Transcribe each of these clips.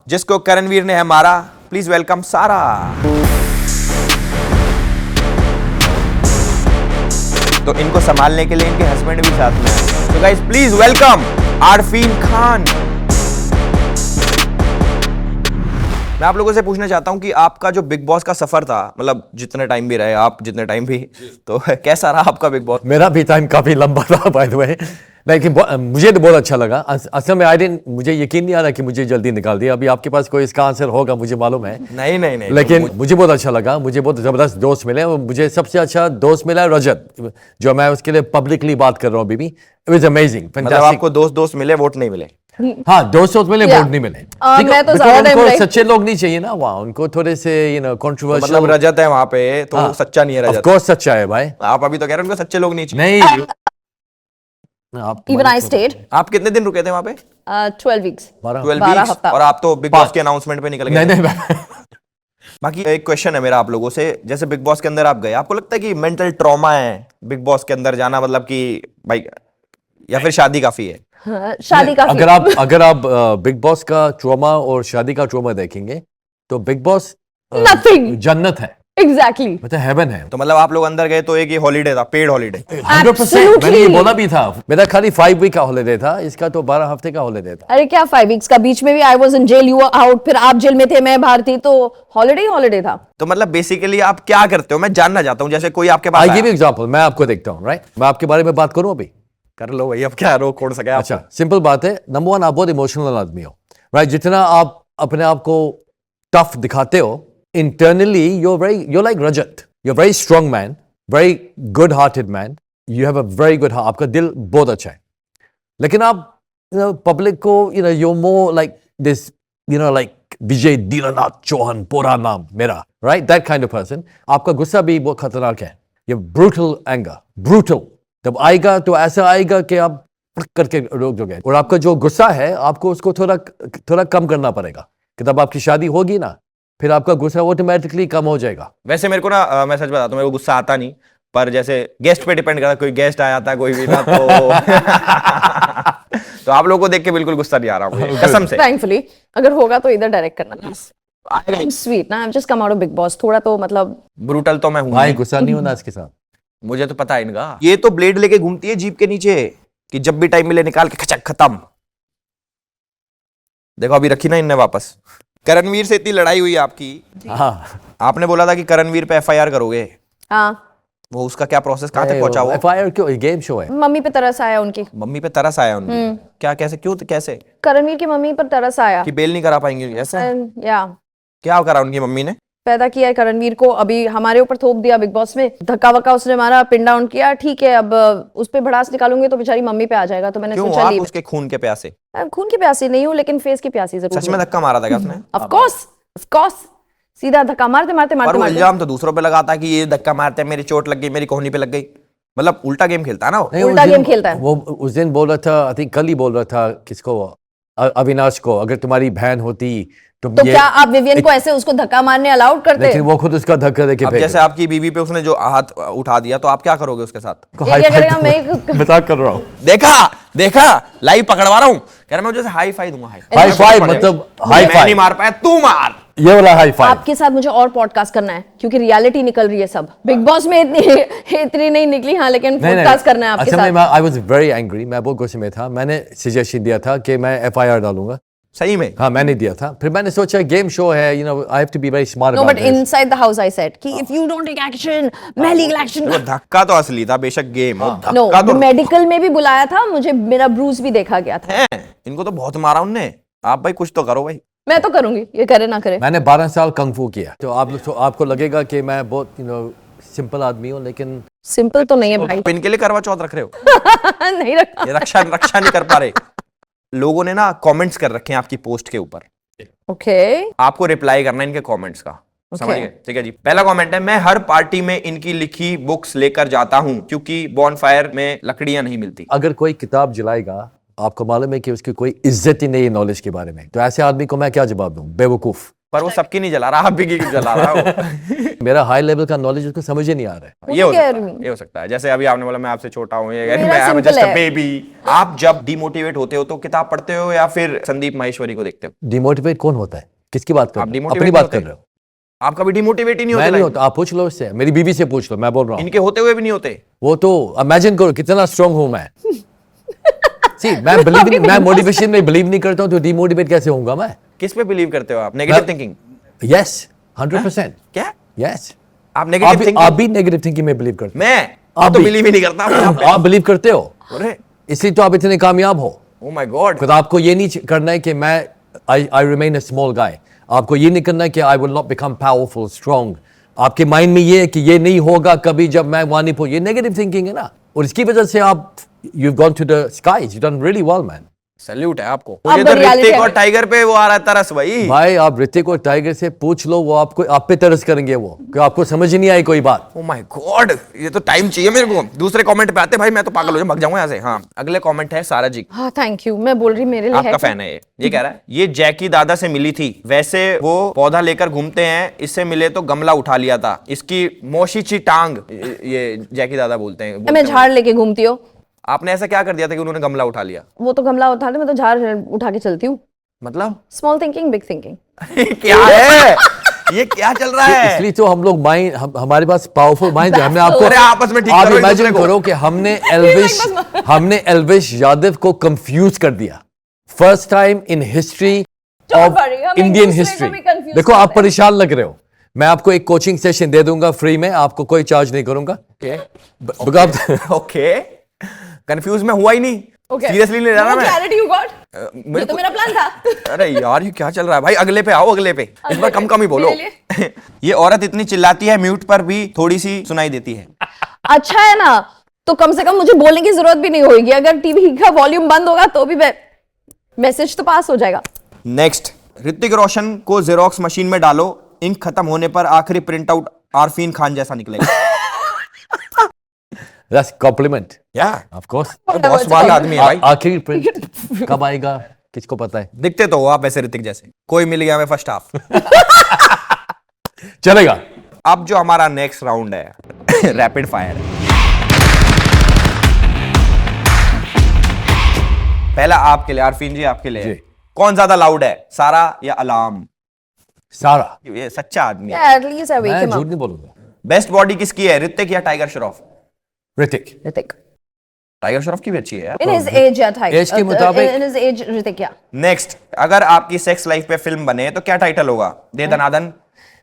जिसको करणवीर ने है मारा। प्लीज वेलकम सारा। तो इनको संभालने के लिए इनके हस्बैंड भी साथ में हैं। तो guys please welcome Arfeen Khan. मैं आप लोगों से पूछना चाहता हूं कि आपका जो बिग बॉस का सफर था, मतलब जितने टाइम भी रहे आप, जितने टाइम भी, तो कैसा रहा आपका बिग बॉस? मेरा भी टाइम काफी लंबा था बाय द वे, लेकिन मुझे तो बहुत अच्छा लगा। असल में मुझे यकीन नहीं आ रहा कि मुझे जल्दी निकाल दिया। अभी आपके पास कोई इसका आंसर होगा मुझे मालूम है। नहीं लेकिन मुझे बहुत अच्छा लगा, मुझे बहुत जबरदस्त दोस्त मिले। मुझे सबसे अच्छा दोस्त मिला रजत, जो मैं उसके लिए पब्लिकली बात कर रहा हूँ। बीबी इट वाज अमेजिंग, मतलब आपको दोस्त मिले, वोट नहीं मिले? हाँ, दोस्त मिले, वोट नहीं मिले। मैं तो उनको सच्चे लोग नहीं चाहिए ना वहाँ, उनको थोड़े से कंट्रोवर्शियल। मतलब रजत है वहाँ पे तो सच्चा नहीं है रजत? ऑफ कोर्स सच्चा है भाई। आप अभी तो कह रहे हैं उनको सच्चे लोग नहीं चाहिए। नहीं, Even I stayed. आप कितने दिन रुके थे वहाँ पे? 12 weeks. 12 12 weeks। हफ्ता। और आप तो बिग बॉस के अनाउंसमेंट पे निकल गए। नहीं बाकी एक क्वेश्चन है मेरा आप लोगों से, जैसे बिग बॉस के अंदर आप गए, आपको लगता है कि मेंटल ट्रॉमा है बिग बॉस के अंदर जाना, मतलब कि भाई, या फिर शादी काफी है? हाँ, शादी का अगर आप बिग बॉस का ट्रॉमा और शादी का ट्रॉमा देखेंगे तो बिग बॉस Nothing. जन्नत है, एग्जैक्टली। मतलब हेवन है। तो मतलब आप लोग अंदर गए तो एक ये हॉलीडे था, पेड हॉलीडे? 100%। मैंने ये बोला भी था, मेरा खाली 5 वीक का हॉलीडे था, इसका तो 12 हफ्ते का हॉलीडे था। अरे क्या 5 weeks का? बीच में भी I was in jail, you out, फिर आप जेल में थे, मैं बाहर थी, तो हॉलीडे था। तो मतलब बेसिकली आप क्या करते हो, मैं जानना चाहता हूँ। जैसे कोई आपके पास आई आया। गिव यू एग्जांपल, मैं आपको देखता हूँ, राइट? मैं आपके बारे में बात करूँ अभी? कर लो भाई, अब क्या रोक खोड़ सके आप? अच्छा, सिंपल बात है। नंबर 1, आप बहुत इमोशनल आदमी हो, राइट? जितना आप अपने आप को टफ दिखाते हो, internally you're like Rajat. You're a very strong man, very good hearted man. You have a very good heart. आपका दिल बहुत अच्छा है, लेकिन आप पब्लिक को you're more like this, like विजय दीनानाथ चौहान, पूरा नाम मेरा, right? That kind of person. आपका गुस्सा भी बहुत खतरनाक है। ये brutal anger, brutal। जब आएगा तो ऐसा आएगा कि आप करके रोक दोगे। और आपका जो गुस्सा है, आपको उसको थोड़ा कम करना पड़ेगा, कि तब आपकी शादी होगी ना, फिर आपका गुस्सा ऑटोमेटिकली कम हो जाएगा। वैसे मेरे को ना, मैं सच बताता हूँ, मेरे को गुस्सा आता नहीं, पर जैसे गेस्ट पे डिपेंड करता है। कोई गेस्ट आया था कोई भी ना, तो आप लोगों को देख के बिल्कुल गुस्सा नहीं आ रहा मुझे, कसम से। थैंकफुली अगर होगा तो इधर डायरेक्ट करना। I'm sweet ना, I've just come out of Big Boss, थोड़ा तो मतलब ब्रूटल तो मैं हूँ भाई, गुस्सा नहीं होना इसके साथ। मुझे तो पता है इनका। ये तो ब्लेड लेके घूमती है जीप के नीचे, कि जब भी टाइम मिले निकाल के खचक खत्म। देखो अभी रखी ना इनने वापस। करणवीर से इतनी लड़ाई हुई आपकी, हाँ, आपने बोला था कि करणवीर पे एफआईआर करोगे। हाँ, वो उसका क्या प्रोसेस, कहाँ तक पहुंचा? वो एफआईआर क्यों? गेम शो है। मम्मी पे तरस आया उनकी। मम्मी पे तरस आया उनकी? क्या, कैसे, क्यों, कैसे? करणवीर की मम्मी पर तरस आया कि बेल नहीं करा पाएंगे ऐसा? या क्या करा उनकी मम्मी ने? पैदा किया है करणवीर को, अभी हमारे ऊपर थोप दिया बिग बॉस में, धक्का वक्का उसने मारा, पिन डाउन किया, ठीक है। अब उस पे भड़ास निकालूंगे तो बेचारी मम्मी पे आ जाएगा, तो मैंने सोचा आप उसके खून के प्यासे? खून की प्यासी नहीं हूँ, लेकिन फेस की प्यासी जरूर। सच में धक्का मारा था क्या उसने? ऑफ कोर्स सीधा धक्का मारते मारते पर वो इल्जाम तो दूसरों पे लगाता है कि ये धक्का मारते हैं, मेरी चोट लग गई, मेरी कोहनी पे लग गई। मतलब उल्टा गेम खेलता है ना वो। उल्टा गेम खेलता है वो। उस दिन बोल रहा था, आई थिंक कल ही बोल रहा था, किसको? अविनाश को, अगर तुम्हारी बहन होती तो क्या आप विवियन को ऐसे उसको धक्का मारने अलाउड करते? लेकिन वो खुद उसका धक्का देके अब जैसे आपकी बीवी पे उसने जो हाथ उठा दिया, तो आप क्या करोगे उसके साथ? मजाक कर रहा हूँ। देखा लाइव पकड़वा रहा हूँ, कह रहा मैं जैसे हाई फाई दूंगा। हाई फाइव मतलब हाई फाइव नहीं मार पाया, तू मार। ये वाला हाई फाइव। आपके साथ मुझे और पॉडकास्ट करना है, क्योंकि रियलिटी निकल रही है सब। बिग बॉस में इतनी नहीं निकली, हाँ, लेकिन पॉडकास्ट करना है आपके साथ। आई वाज वेरी एंग्री, मैं बहुत गुस्से में था। मैंने सजेशन दिया था कि मैं एफआईआर डालूंगा। सही में? हाँ, मैंने दिया था। फिर मैंने सोचा गेम शो है, I have to be very smart. No, but inside the house I said कि if you don't take action, मैं लीगल एक्शन। वो धक्का तो असली था, बेशक गेम। नो, मेडिकल में भी बुलाया था मुझे, मेरा ब्रूज भी देखा गया था। इनको तो बहुत मारा उनने। आप भाई कुछ तो करो भाई। मैं तो करूंगी, ये करे ना करे। मैंने 12 साल कंग फू किया, तो आपको लगेगा कि मैं बहुत सिंपल आदमी हूँ, लेकिन सिंपल तो नहीं है भाई। इनके लिए करवा चौथ रख रहे हो? नहीं रखा। ये रक्षा नहीं कर पा रहे। लोगों ने ना कमेंट्स कर रखे हैं आपकी पोस्ट के ऊपर। ओके, आपको रिप्लाई करना है इनके कमेंट्स का। समझ गए? ठीक है जी। पहला कमेंट है, मैं हर पार्टी में इनकी लिखी बुक्स लेकर जाता हूं, क्योंकि बॉनफायर में लकड़ियां नहीं मिलती। अगर कोई किताब जलाएगा, आपको मालूम है कि उसकी कोई इज्जत ही नहीं है नॉलेज के बारे में, तो ऐसे आदमी को मैं क्या जवाब दूं? बेवकूफ। पर वो सबकी नहीं जला रहा, आप भी की जला रहा हो। मेरा हाई लेवल का नॉलेज उसको समझ ही नहीं आ रहा है। ये हो कह सकता रही है, हूँ। ये हो सकता है। जैसे अभी आपने बोला मैं आपसे छोटा हूँ, मेरा मैं simple जस्ट अ है। बेबी। आप जब डिमोटिवेट होते हो तो किताब पढ़ते हो या फिर संदीप माहेश्वरी को देखते हो? डिमोटिवेट कौन होता है? किसकी बात कर आप रहे हो? demotivate अपनी नहीं बात होते? कर रहे हो? आप कभी डिमोटिवेट ही नहीं मैं होते नहीं life होता, आप पूछ लो इससे, मेरी बीवी से पूछ लो, मैं बोल रहा में? हूँ। इनके होते हुए भी नहीं होते? वो तो इमेजिन करो कितना स्ट्रांग हूं मैं। सी मैं मोटिवेशन में बिलीव नहीं करता हूं, तो डिमोटिवेट कैसे होऊंगा मैं? किस पे बिलीव करते हो आप? Negative thinking? यस, 100%। क्या यस, आप नेगेटिव आप थिंकिंग? भी नेगेटिव थिंकिंग में बिलीव करते मैं आप तो भी। बिलीव ही नहीं करता अपने आप पे। आप बिलीव करते हो, अरे इसलिए तो आप इतने कामयाब हो। Oh my God. खुद आपको ये नहीं करना है कि मैं आई रिमेन अ स्मॉल गाय। आपको ये नहीं करना है कि I will not become powerful strong. आपके माइंड में ये है कि ये नहीं होगा कभी जब मैं वहां नहीं पहुंच, ये नेगेटिव थिंकिंग है ना, और इसकी वजह से आप you gone to the skies, you done really well man. Salute है आपको। अब मुझे तो reality ऋतिक है। और टाइगर पे वो आ रहा है तरस भाई। भाई आप ऋतिक और टाइगर से पूछ लो, वो आपको आप पे तरस करेंगे, वो कि आपको समझ ही नहीं आई कोई बात। ओ माय गॉड, ये तो टाइम चाहिए मेरे को। दूसरे कमेंट पे आते भाई, मैं तो पागल हो जाऊं, भाग जाऊंगा यहाँ से। हाँ, अगले कमेंट है सारा जी, हाँ थैंक यू, मैं बोल रही मेरे लिए आपका है फैन है ये कह रहा है ये जैकी दादा से मिली थी, वैसे वो पौधा लेकर घूमते हैं, इससे मिले तो गमला उठा लिया था, इसकी मोशीची टांग, ये जैकी दादा बोलते हैं। मैं झाड़ लेके घूमती हूँ। आपने ऐसा क्या कर दिया था कि उन्होंने गमला उठा लिया? वो तो गमला उठा ले, मैं तो झाड़ उठा के चलती हूँ। मतलब स्मॉल थिंकिंग बिग थिंकिंग। क्या है ये, क्या चल रहा है? इसलिए तो हम लोग माइंड, हमारे पास पावरफुल माइंड है। हमने आपको, अरे आपस में ठीक आप करो एक इमेजिन दूसरे को। करो कि हमने एल्विश यादव को कंफ्यूज कर दिया, first time in history of worry, हम एक इंडियन दूसरे को हिस्ट्री। भी confuse देखो आप करते हैं। परेशान लग रहे हो, मैं आपको एक कोचिंग सेशन दे दूंगा फ्री में, आपको कोई चार्ज नहीं करूंगा। ओके, कंफ्यूज मैं हुआ ही नहीं, Okay. सीरियसली नहीं ले रहा मैं। Clarity you got. मेरे ये तो को- मेरा प्लान था। अरे यार ये क्या चल रहा है भाई? अगले पे आओ, अगले पे इस बार कम कम ही बोलो। मेरे ये औरत इतनी चिल्लाती है, म्यूट पर भी थोड़ी सी सुनाई देती है। अच्छा है ना, तो कम से कम मुझे बोलने की जरूरत भी नहीं होगी। अगर टीवी का वॉल्यूम बंद होगा तो भी मैसेज तो पास हो जाएगा। नेक्स्ट, ऋतिक रोशन को जेरोक्स मशीन में डालो, इंक खत्म होने पर आखिरी प्रिंट आउट आरफीन खान जैसा निकलेगा। दैट्स कॉम्प्लीमेंट, क्या ऑफ कोर्स। बहुत स्मार्ट आदमी है भाई। आखिरी प्रिंट कब आएगा किसको पता है? दिखते तो हो आप वैसे ऋतिक जैसे। कोई मिल गया मैं फर्स्ट हाफ। चलेगा। अब जो हमारा नेक्स्ट राउंड है रैपिड फायर। पहला आपके लिए, आरफीन जी आपके लिए। जी। कौन ज्यादा लाउड है, सारा या अलार्म? सारा। ये सच्चा आदमी है। एटलीस्ट आई वेक मैं हिम झूठ अप। नहीं बोलूंगा। बेस्ट बॉडी किसकी है, ऋतिक या टाइगर श्रॉफ? ऋतिक। ऋतिक टाइगर श्रॉफ की भी अच्छी है यार। इन हिज एज या टाइप, Age के मुताबिक- इन हिज एज ऋतिक या। नेक्स्ट, अगर आपकी सेक्स लाइफ पे फिल्म बने तो क्या टाइटल होगा? दे दनादन,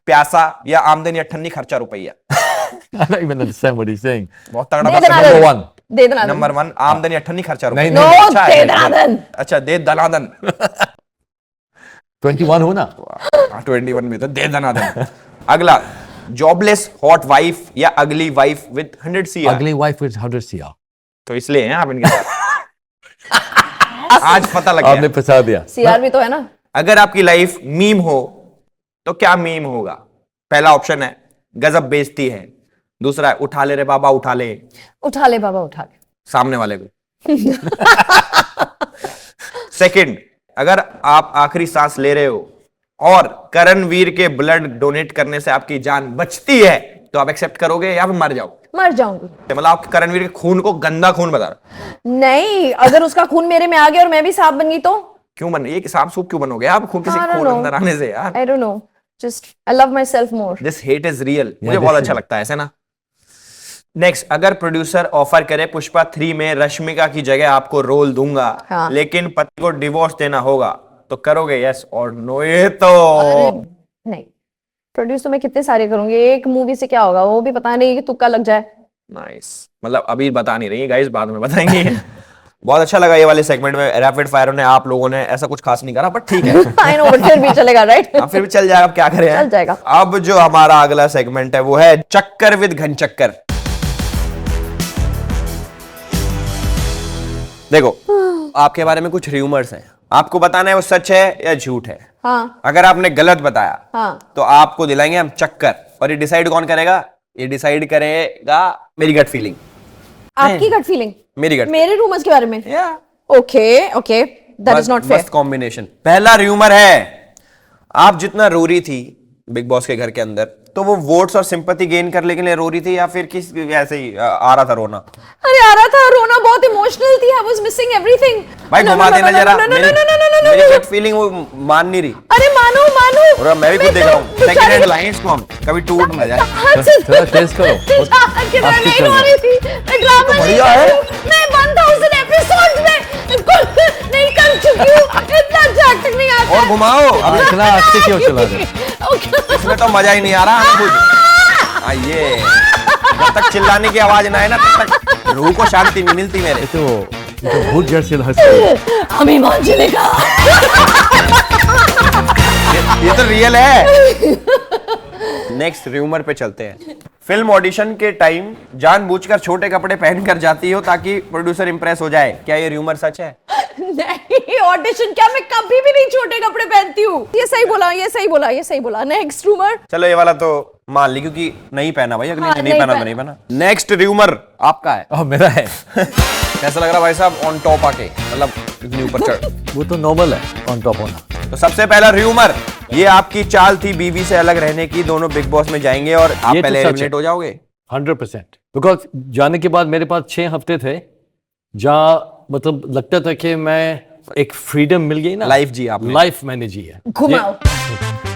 प्यासा या आमदनी अठन्नी खर्चा रुपया? I don't even understand what he's saying. बहुत तगड़ा दे बात है। दनादन। Number one. दे दनादन। नंबर 1 आमदनी अठन्नी खर्चा रुपया। नहीं, नो अच्छा दे है। दनादन। अच्छा दे दनादन। 21 हो ना? 21 में तो दे दनादन। अगला, जॉबलेस हॉट वाइफ या अगली वाइफ विद 100 CR? अगली वाइफ विद 100 CR। तो इसलिए हैं आप इनके साथ। आज पता लग आपने गया। फंसा दिया। सीआर भी तो है ना। अगर आपकी लाइफ मीम हो तो क्या मीम होगा? पहला ऑप्शन है गजब बेइज्जती है, दूसरा है उठा ले रे बाबा उठा ले, उठा ले बाबा उठा ले। सामने वाले को। सेकंड, अगर आप आखिरी सांस ले रहे हो और करणवीर के ब्लड डोनेट करने से आपकी जान बचती है तो आप एक्सेप्ट करोगे या फिर मर जाओ? मर जाऊंगी। मतलब आप करणवीर के खून को गंदा खून बता रहे? नहीं, अगर उसका खून मेरे में आ गया और मैं भी सांप बन गई तो? क्यों बन, एक सांप सूप क्यों बनोगे आप खून किसी I के don't खून know. अंदर आने से यार? I don't know, just I love my self more. This hate is real. मुझे this बहुत is- अच्छा लगता है ऐसे ना। नेक्स्ट, अगर प्रोड्यूसर ऑफर करे पुष्पा 3 में रश्मिका की जगह आपको रोल दूंगा, हाँ। लेकिन पति को डिवोर्स देना होगा, तो करोगे यस और नो? ये तो नहीं, प्रोड्यूस तो मैं कितने सारे करूंगी, एक मूवी से क्या होगा, वो भी पता नहीं कि तुक्का लग जाए। नाइस। मतलब अभी बता नहीं रही गाइस, बाद में बताएंगे। बहुत अच्छा लगा ये वाले सेगमेंट में रैपिड फायर ने, आप लोगों ने ऐसा कुछ खास नहीं करा, बट ठीक है। आई नो, बट फिर भी चलेगा राइट। अब फिर भी चल जाएगा, अब क्या करें। चल जाएगा। अब जो हमारा अगला सेगमेंट है वो है चक्कर विद घन चक्कर। देखो, आपके बारे में कुछ र्यूमर्स हैं, आपको बताना है वो सच है या झूठ है। हाँ अगर आपने गलत बताया हाँ तो आपको दिलाएंगे हम चक्कर, और ये डिसाइड कौन करेगा? ये डिसाइड करेगा मेरी गट फीलिंग। आपकी गट फीलिंग? मेरी गट मेरे रूमर्स के बारे में? Okay okay, that is not मस्त फेयर। कॉम्बिनेशन। पहला र्यूमर है आप जितना रो रही थी बिग बॉस के घर के अंदर, तो वो वोट्स और सिंपैथी गेन करने के लिए रो रही थी या फिर किस ऐसे ही आ रहा था रोना? अरे आ रहा था रोना, बहुत इमोशनल थी, आई वाज मिसिंग एवरीथिंग। भाई घुमा देना जरा, मेरी गट फीलिंग वो मान नहीं रही। अरे मानो मानो, और मैं भी खुद देख रहा हूँ, सेकंड हैंड लाइंस को हम कभी टूट ना जाए। थोड़ा टेस्ट करो। नहीं रो रही थी, मैं ड्रामा बढ़िया है। मैं 1000 एपिसोड्स में नहीं कर चुकी हूँ, इतना अच्छा एक्टिंग नहीं आता। और घुमाओ, अब इतना आस्ते क्यों चला रहे? इसमें तो मजा ही नहीं आ रहा हमें कुछ। आइए, जब तक चिल्लाने की आवाज ना आए ना, तब तक रूह को शांति नहीं मिलती मेरे। ये तो भूत जड़ से हंस रही है। हमें मांझने का ये तो रियल है। नेक्स्ट र्यूमर पे चलते हैं। फिल्म ऑडिशन के टाइम जानबूझकर छोटे कपड़े पहनकर जाती हो ताकि प्रोड्यूसर इंप्रेस हो जाए, क्या ये र्यूमर सच है? नहीं, ऑडिशन क्या, मैं कभी भी नहीं छोटे कपड़े पहनती हूँ। ये सही बोला, ये सही बोला, ये सही बोला। Next rumour. चलो ये वाला तो मान ली, क्योंकि नहीं पहना भाई, अगले हाँ, ने नहीं नहीं पहना तो पहना। नहीं पहना। नेक्स्ट र्यूमर आपका है। मेरा है। कैसा लग रहा भाई साहब ऑन टॉप आके, मतलब इतनी ऊपर चढ़? वो तो नॉर्मल है ऑन टॉप होना। तो सबसे पहला र्यूमर, ये आपकी चाल थी बीवी से अलग रहने की, दोनों बिग बॉस में जाएंगे और आप ये तो पहले सच है। एलिमिनेट हो जाओगे। 100%। बिकॉज जाने के बाद मेरे पास 6 हफ्ते थे जहाँ मतलब लगता था कि मैं एक फ्रीडम मिल गई ना। लाइफ जी आपने। लाइफ मैंने जी है। घुमाओ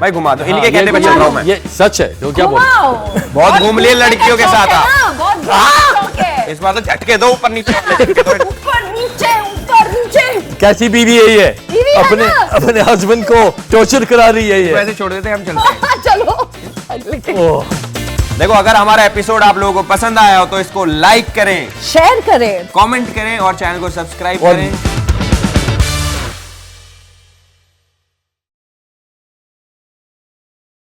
भाई घुमा दो, हाँ, इनके ये कहने पे चल रहा हूं मैं। ये सच है तो क्या बोल। घुमाओ। बहुत घूम लिए लड़कियों के साथ आप। हाँ, बहुत शौक है। इस बार तो झटके दो, ऊपर नीचे झटके दो। ऊपर नीचे। कैसी बीवी है ये? बीवी है अपने ना? अपने हस्बैंड को टॉर्चर करा रही है ये। वैसे छोड़ देते हैं, हम चलते हैं। चलो अगले ओह, देखो, अगर हमारा एपिसोड आप लोगों को पसंद आया हो तो इसको लाइक करें, शेयर करें। कमेंट करें और चैनल को सब्सक्राइब और करें।